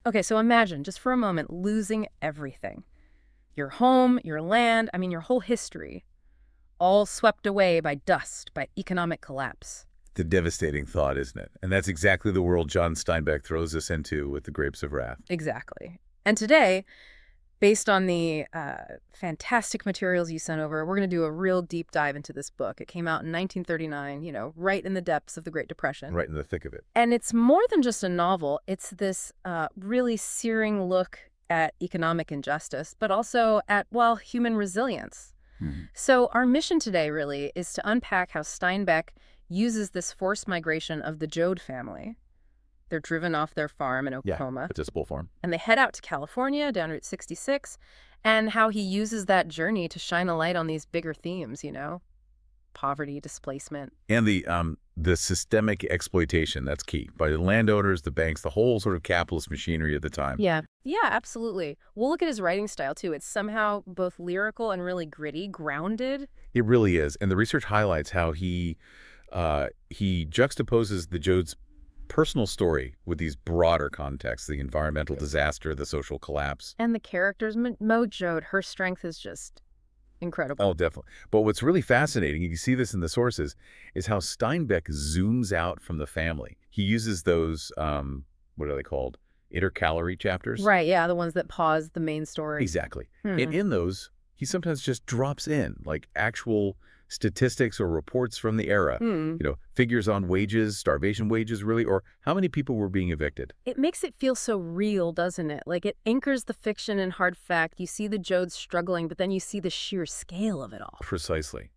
Okay, so imagine, just for a moment, losing everything. Your home, your land, your whole history, all swept away by dust, by economic collapse. The devastating thought, isn't it? And that's exactly the world John Steinbeck throws us into with The Grapes of Wrath. Exactly. And today, based on the fantastic materials you sent over, we're going to do a real deep dive into this book. It came out in 1939, right in the depths of the Great Depression. Right in the thick of it. And it's more than just a novel. It's this really searing look at economic injustice, but also at, well, human resilience. So our mission today really is to unpack how Steinbeck uses this forced migration of the Joad family. They're driven off their farm in Oklahoma. Yeah, it's a spool farm. And they head out to California, down Route 66, and how he uses that journey to shine a light on these bigger themes, poverty, displacement. And the systemic exploitation, that's key, by the landowners, the banks, the whole sort of capitalist machinery at the time. Yeah, absolutely. We'll look at his writing style, too. It's somehow both lyrical and really gritty, grounded. It really is. And the research highlights how he juxtaposes the Joad's personal story with these broader contexts, the environmental disaster, the social collapse. And the characters, Joad, her strength is just incredible. Oh, definitely. But what's really fascinating, you can see this in the sources, is how Steinbeck zooms out from the family. He uses those, what are they called? Intercalary chapters? Right, yeah, the ones that pause the main story. Exactly. And in those, he sometimes just drops in, like actual statistics or reports from the era. Figures on wages, starvation wages, really, or how many people were being evicted. It makes it feel so real, doesn't it? Like it anchors the fiction in hard fact. You see the Joads struggling, but then you see the sheer scale of it all. Precisely.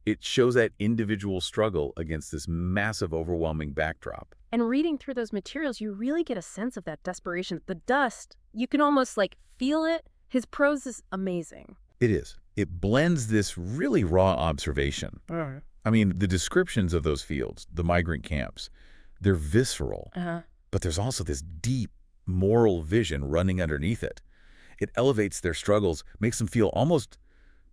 It shows that individual struggle against this massive, overwhelming backdrop. And reading through those materials, you really get a sense of that desperation. The dust, you can almost feel it. His prose is amazing. It is. It blends this really raw observation. I mean, the descriptions of those fields, the migrant camps, they're visceral. But there's also this deep moral vision running underneath it. It elevates their struggles, makes them feel almost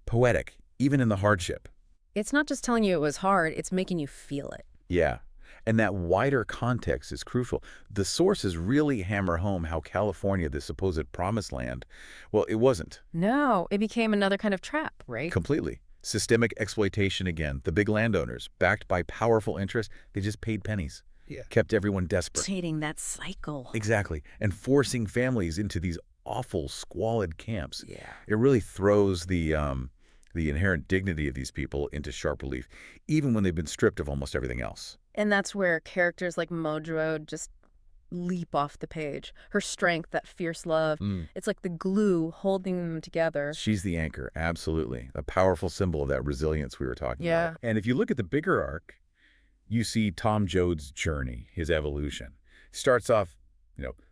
poetic, even in the hardship. It's not just telling you it was hard, it's making you feel it. Yeah. And that wider context is crucial. The sources really hammer home how California, the supposed promised land, well, it wasn't. No, it became another kind of trap, right? Completely. Systemic exploitation again. The big landowners, backed by powerful interests, they just paid pennies. Yeah. Kept everyone desperate. Rotating that cycle. Exactly. And forcing families into these awful, squalid camps. Yeah. It really throws the inherent dignity of these people into sharp relief, even when they've been stripped of almost everything else. And that's where characters like Joad just leap off the page. Her strength, that fierce love, it's like the glue holding them together. She's the anchor, absolutely. A powerful symbol of that resilience we were talking about. And if you look at the bigger arc, you see Tom Joad's journey, his evolution. Starts off,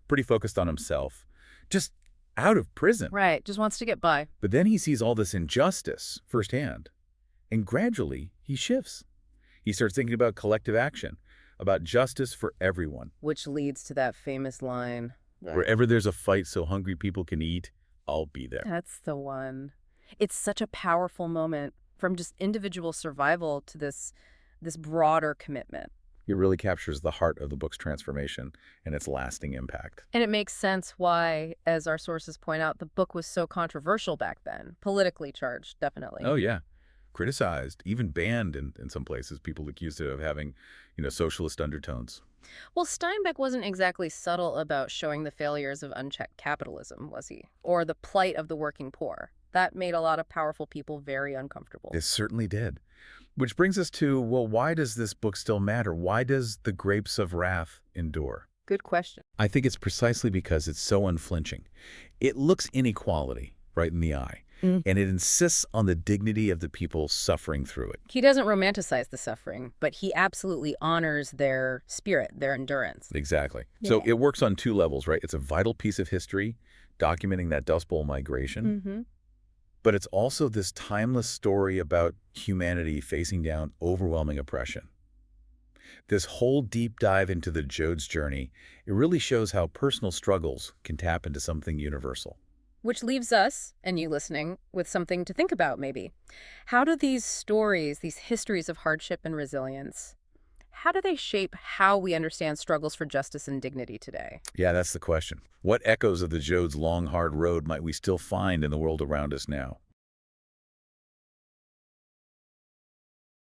pretty focused on himself, just out of prison. Right, just wants to get by. But then he sees all this injustice firsthand, and gradually he shifts. He starts thinking about collective action, about justice for everyone. Which leads to that famous line. Wherever there's a fight so hungry people can eat, I'll be there. That's the one. It's such a powerful moment from just individual survival to this broader commitment. It really captures the heart of the book's transformation and its lasting impact. And it makes sense why, as our sources point out, the book was so controversial back then. Politically charged, definitely. Oh, yeah. Criticized, even banned in some places. People accused it of having, socialist undertones. Well, Steinbeck wasn't exactly subtle about showing the failures of unchecked capitalism, was he? Or the plight of the working poor. That made a lot of powerful people very uncomfortable. It certainly did. Which brings us to, well, why does this book still matter? Why does The Grapes of Wrath endure? Good question. I think it's precisely because it's so unflinching. It looks inequality right in the eye. And it insists on the dignity of the people suffering through it. He doesn't romanticize the suffering, but he absolutely honors their spirit, their endurance. Exactly. Yeah. So it works on two levels, right? It's a vital piece of history documenting that Dust Bowl migration. But it's also this timeless story about humanity facing down overwhelming oppression. This whole deep dive into the Joad's journey, it really shows how personal struggles can tap into something universal. Which leaves us, and you listening, with something to think about maybe. How do these stories, these histories of hardship and resilience, how do they shape how we understand struggles for justice and dignity today? Yeah, that's the question. What echoes of the Joad's long, hard road might we still find in the world around us now?